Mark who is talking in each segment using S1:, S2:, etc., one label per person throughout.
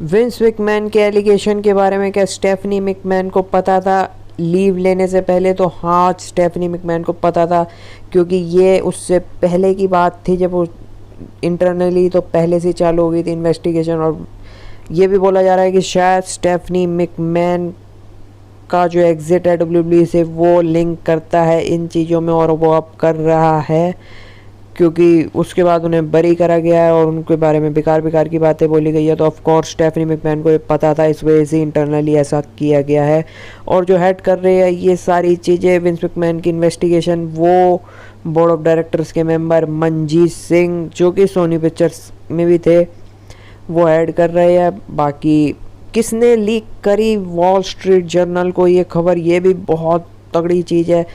S1: Vince McMahon के allegation के बारे में क्या स्टेफनी मैकमैन को पता था लीव लेने से पहले? तो हाँ, स्टेफनी मैकमैन को पता था, क्योंकि ये उससे पहले की बात थी जब वो इंटरनली तो पहले से चालू हो गई थी इन्वेस्टिगेशन। और ये भी बोला जा रहा है कि शायद स्टेफनी मैकमैन का जो एग्ज़िट है डब्ल्यूडब्ल्यूई से वो लिंक करता है इन चीज़ों में, और वो अब कर रहा है, क्योंकि उसके बाद उन्हें बरी करा गया है और उनके बारे में बेकार की बातें बोली गई है। तो ऑफ कोर्स स्टेफनी मैकमैन को ये पता था, इस वजह से इंटरनली ऐसा किया गया है। और जो हेड कर रहे हैं ये सारी चीज़ें विंस मैकमैन की इन्वेस्टिगेशन, वो बोर्ड ऑफ डायरेक्टर्स के मेंबर मनजीत सिंह, जो कि सोनी पिक्चर्स में भी थे, वो हेड कर रहे हैं। बाकी किसने लीक करी वॉल स्ट्रीट जर्नल को ये खबर, ये भी बहुत तगड़ी चीज़ है।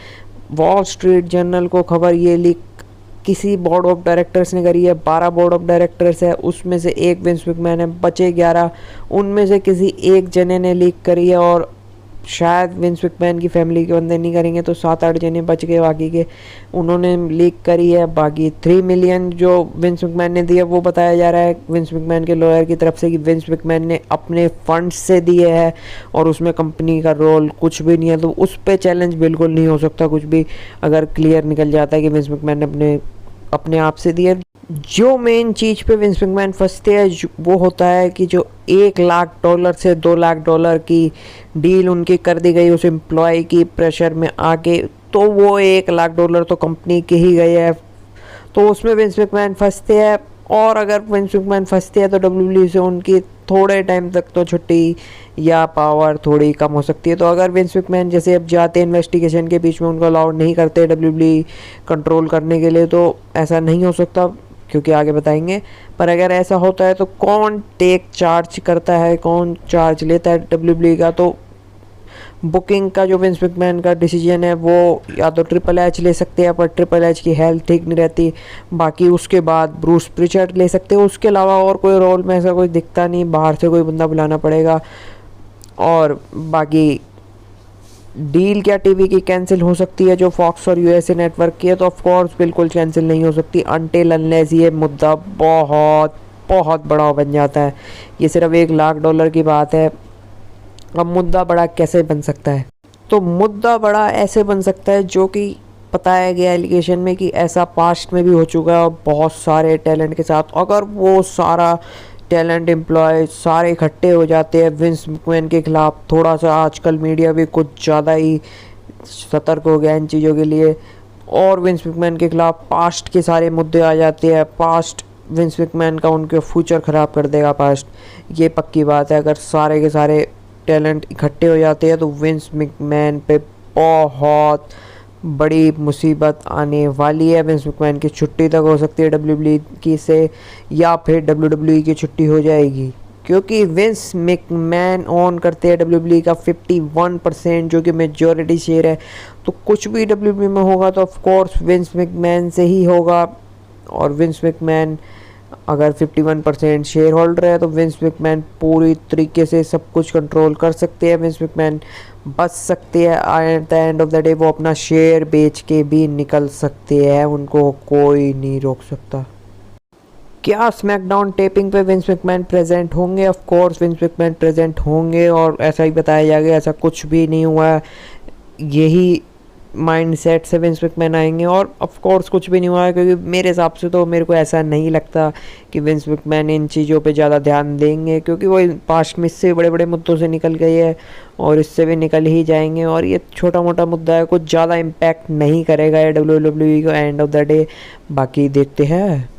S1: वॉल स्ट्रीट जर्नल को खबर ये लीक किसी बोर्ड ऑफ डायरेक्टर्स ने करी है। 12 बोर्ड ऑफ डायरेक्टर्स है, उसमें से एक विंस मैकमैन है, बचे 11। उनमें से किसी एक जने ने लीक करी है, और शायद विंस मैकमैन की फैमिली के बंदे नहीं करेंगे, तो 7-8 जने बच गए बाकी के, उन्होंने लीक करी है। बाकी 3 मिलियन जो विंस मैकमैन ने दिया वो बताया जा रहा है विंस मैकमैन के लॉयर की तरफ से कि विंस मैकमैन ने अपने फंड से दिए हैं, और उसमें कंपनी का रोल कुछ भी नहीं है। तो उस पर चैलेंज बिल्कुल नहीं हो सकता कुछ भी, अगर क्लियर निकल जाता है कि विंस मैकमैन ने अपने आप से दिए। जो मेन चीज़ पे विंस मैकमैन फंसते हैं वो होता है कि जो $1 लाख से $2 लाख की डील उनकी कर दी गई उस एम्प्लॉय की प्रेशर में आके, तो वो $1 लाख तो कंपनी के ही गए हैं, तो उसमें विंस मैकमैन फंसते हैं। और अगर विंस मैकमैन फंसते हैं तो डब्ल्यूडब्ल्यूई से उनकी थोड़े टाइम तक तो छुट्टी या पावर थोड़ी कम हो सकती है। तो अगर विंस मैकमैन जैसे अब जाते हैं इन्वेस्टिगेशन के बीच में, उनको अलाउड नहीं करते डब्ल्यूडब्ल्यूई कंट्रोल करने के लिए, तो ऐसा नहीं हो सकता, क्योंकि आगे बताएंगे। पर अगर ऐसा होता है तो कौन टेक चार्ज करता है, कौन चार्ज लेता है डब्ल्यूडब्ल्यूई का? तो बुकिंग का जो विंस मैकमैन का डिसीजन है वो या तो ट्रिपल एच ले सकते हैं, पर ट्रिपल एच की हेल्थ ठीक नहीं रहती। बाकी उसके बाद ब्रूस प्रिचर्ड ले सकते हैं, उसके अलावा और कोई रोल में ऐसा कोई दिखता नहीं, बाहर से कोई बंदा बुलाना पड़ेगा। और बाकी डील क्या टीवी की कैंसिल हो सकती है जो फॉक्स और यूएसए नेटवर्क की है? तो ऑफ कोर्स बिल्कुल कैंसिल नहीं हो सकती, अनटिल अनलेस ये मुद्दा बहुत बहुत बड़ा बन जाता है। ये सिर्फ $1 लाख की बात है। अब मुद्दा बड़ा कैसे बन सकता है? तो मुद्दा बड़ा ऐसे बन सकता है, जो कि बताया गया एलिगेशन में कि ऐसा पास्ट में भी हो चुका है बहुत सारे टैलेंट के साथ। अगर वो सारा टैलेंट एम्प्लॉय सारे इकट्ठे हो जाते हैं विंस मैकमैन के खिलाफ, थोड़ा सा आजकल मीडिया भी कुछ ज़्यादा ही सतर्क हो गया इन चीज़ों के लिए, और विंस मैकमैन के खिलाफ पास्ट के सारे मुद्दे आ जाते हैं, पास्ट विंस मैकमैन का उनके फ्यूचर ख़राब कर देगा पास्ट, ये पक्की बात है। अगर सारे के सारे टैलेंट इकट्ठे हो जाते हैं तो विंस मैकमैन पे बहुत बड़ी मुसीबत आने वाली है। विंस मैकमैन की छुट्टी तक हो सकती है डब्ल्यूडब्ल्यूई की से, या फिर डब्ल्यूडब्ल्यूई की छुट्टी हो जाएगी, क्योंकि विंस मैकमैन ओन करते हैं डब्ल्यूडब्ल्यूई का 51%, जो कि मेजॉरिटी शेयर है। तो कुछ भी डब्ल्यूडब्ल्यूई में होगा तो ऑफ कोर्स विंस मैकमैन से ही होगा। और विंस मैकमैन अगर 51% शेयर होल्डर है तो विंस मैकमैन पूरी तरीके से सब कुछ कंट्रोल कर सकते हैं। विंस मैकमैन बच सकते हैं, at the end of the day वो अपना शेयर बेच के भी निकल सकते हैं, उनको कोई नहीं रोक सकता। क्या स्मैकडाउन टेपिंग पे विंस मैकमैन प्रेजेंट होंगे? Of course Vince McMahon present होंगे, और ऐसा ही बताया जा गया, ऐसा कुछ भी नहीं हुआ है, यही माइंडसेट से विंस मैकमैन आएंगे। और ऑफ कोर्स कुछ भी नहीं हुआ है, क्योंकि मेरे हिसाब से तो मेरे को ऐसा नहीं लगता कि विंस मैकमैन इन चीज़ों पे ज़्यादा ध्यान देंगे, क्योंकि वो पास्ट में इससे बड़े बड़े मुद्दों से निकल गए हैं और इससे भी निकल ही जाएंगे, और ये छोटा मोटा मुद्दा है, कुछ ज़्यादा इम्पैक्ट नहीं करेगा ये डब्ल्यूडब्ल्यूई को एंड ऑफ द डे। बाकी देखते हैं।